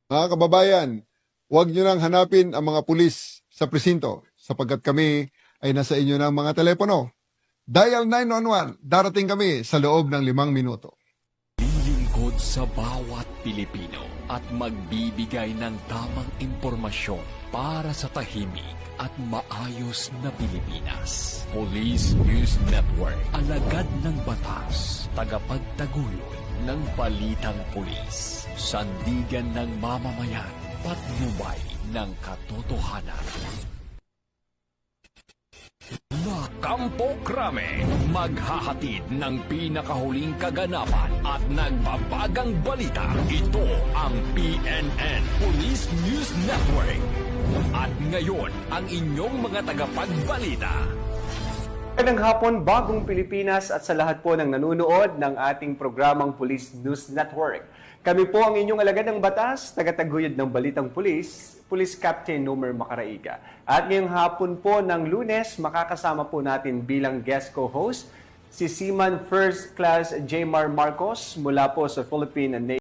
Mga kababayan, huwag nyo nang hanapin ang mga pulis sa presinto sapagkat kami ay nasa inyo ng mga telepono. Dial 911, darating kami sa loob ng 5 minuto. Lilingkod sa bawat Pilipino at magbibigay ng tamang impormasyon para sa tahimik at maayos na Pilipinas. Police News Network, alagad ng batas, tagapagtaguyod ng balitang pulis, sandigan ng mamamayan, patnubay ng katotohanan. Kampo Krame, maghahatid ng pinakahuling kaganapan at nagbabagang balita. Ito ang PNN Police News Network. At ngayon, ang inyong mga tagapagbalita. Magandang hapon, bagong Pilipinas at sa lahat po ng nanonood ng ating programang Police News Network. Kami po ang inyong alagad ng batas, tagataguyod ng Balitang Pulis, Police Captain Nomer Macaraiga. At ngayong hapon po ng Lunes, makakasama po natin bilang guest co-host si Seaman First Class Jmar Marcos mula po sa Philippine Navy.